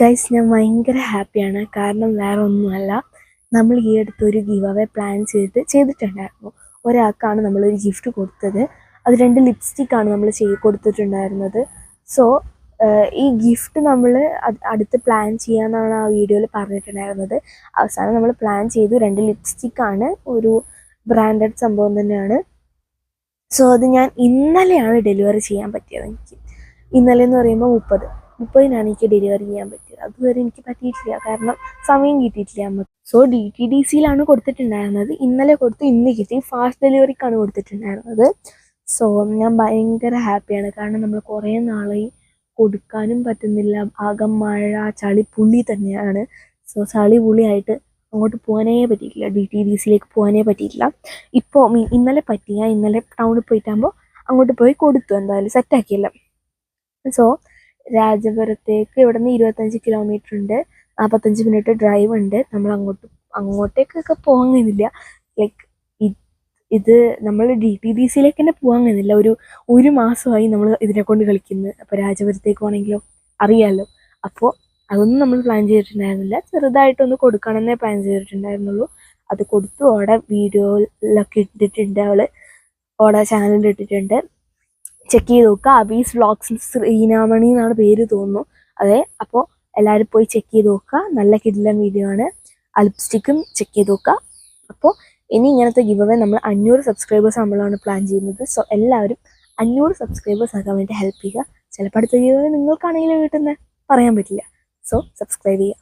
Guys, ഞാൻ ഭയങ്കര ഹാപ്പിയാണ്. കാരണം വേറെ ഒന്നുമല്ല, നമ്മൾ ഈ അടുത്തൊരു ഗിവ് അവേ പ്ലാൻ ചെയ്തിട്ടുണ്ടായിരുന്നു. ഒരാൾക്കാണ് നമ്മളൊരു ഗിഫ്റ്റ് കൊടുത്തത്. അത് 2 ലിപ്സ്റ്റിക്കാണ് നമ്മൾ കൊടുത്തിട്ടുണ്ടായിരുന്നത്. സോ ഈ ഗിഫ്റ്റ് നമ്മൾ അടുത്ത് പ്ലാൻ ചെയ്യാമെന്നാണ് ആ വീഡിയോയിൽ പറഞ്ഞിട്ടുണ്ടായിരുന്നത്. അവസാനം നമ്മൾ പ്ലാൻ ചെയ്തു. 2 ലിപ്സ്റ്റിക്കാണ്, ഒരു ബ്രാൻഡഡ് സംഭവം തന്നെയാണ്. സോ അത് ഞാൻ ഇന്നലെയാണ് ഡെലിവറി ചെയ്യാൻ പറ്റിയത്. എനിക്ക് ഇന്നലെ എന്ന് പറയുമ്പോൾ 30-30 എനിക്ക് ഡെലിവറി ചെയ്യാൻ പറ്റിയത്. അതുവരെ എനിക്ക് പറ്റിയിട്ടില്ല, കാരണം സമയം കിട്ടിയിട്ടില്ല നമുക്ക്. സോ DTDCയിലാണ് കൊടുത്തിട്ടുണ്ടായിരുന്നത്. ഇന്നലെ കൊടുത്തു, ഇന്ന് കിട്ടി. ഫാസ്റ്റ് ഡെലിവറിക്കാണ് കൊടുത്തിട്ടുണ്ടായിരുന്നത്. സോ ഞാൻ ഭയങ്കര ഹാപ്പിയാണ്. കാരണം നമ്മൾ കുറേ നാളായി കൊടുക്കാനും പറ്റുന്നില്ല. ആകെ മഴ, ചളിപ്പുള്ളി തന്നെയാണ്. സോ ചളിപുള്ളിയായിട്ട് അങ്ങോട്ട് പോകാനേ പറ്റിയിട്ടില്ല, DTDCയിലേക്ക് പോകാനേ പറ്റിയിട്ടില്ല. ഇപ്പോൾ ഇന്നലെ പറ്റി. ഞാൻ ഇന്നലെ ടൗണിൽ പോയിട്ടാകുമ്പോൾ അങ്ങോട്ട് പോയി കൊടുത്തു, എന്തായാലും സെറ്റാക്കിയല്ലോ. സോ രാജപുരത്തേക്ക് ഇവിടെ നിന്ന് 25 കിലോമീറ്റർ ഉണ്ട്, 45 മിനിറ്റ് ഡ്രൈവ് ഉണ്ട്. നമ്മൾ അങ്ങോട്ടേക്കൊക്കെ പോകാൻ കഴിയുന്നില്ല. ലൈക്ക് ഇത് നമ്മൾ DTDCയിലേക്ക് തന്നെ പോകാൻ കഴിയുന്നില്ല. ഒരു മാസമായി നമ്മൾ ഇതിനെ കൊണ്ട് കളിക്കുന്നത്. അപ്പോൾ രാജപുരത്തേക്ക് പോകണമെങ്കിലോ അറിയാമല്ലോ. അപ്പോൾ അതൊന്നും നമ്മൾ പ്ലാൻ ചെയ്തിട്ടുണ്ടായിരുന്നില്ല. ചെറുതായിട്ടൊന്ന് കൊടുക്കണമെന്നേ പ്ലാൻ ചെയ്തിട്ടുണ്ടായിരുന്നുള്ളൂ. അത് കൊടുത്തു. അവിടെ വീഡിയോയിലൊക്കെ ഇട്ടിട്ടുണ്ട്, അവിടെ ചാനലിൽ ഇട്ടിട്ടുണ്ട്. ചെക്ക് ചെയ്ത് നോക്കുക. അബീസ് വ്ളോഗ്സ് ശ്രീനാമണി എന്നാണ് പേര്, തോന്നുന്നു. അതെ, അപ്പോൾ എല്ലാവരും പോയി ചെക്ക് ചെയ്ത് നോക്കുക. നല്ല കിടിലൻ വീഡിയോ ആണ്. ആ ലിപ്സ്റ്റിക്കും ചെക്ക് ചെയ്ത് നോക്കുക. അപ്പോൾ ഇനി ഇങ്ങനത്തെ ഗിവ് അവേ നമ്മൾ 500 സബ്സ്ക്രൈബേഴ്സ് നമ്മളാണ് പ്ലാൻ ചെയ്യുന്നത്. സോ എല്ലാവരും 500 സബ്സ്ക്രൈബേഴ്സ് ആക്കാൻ വേണ്ടി ഹെൽപ്പ് ചെയ്യുക. ചിലപ്പോൾ അടുത്ത ഗിവ് അവേ നിങ്ങൾക്കാണെങ്കിലും കിട്ടുന്നത് പറയാൻ പറ്റില്ല. സോ സബ്സ്ക്രൈബ് ചെയ്യുക.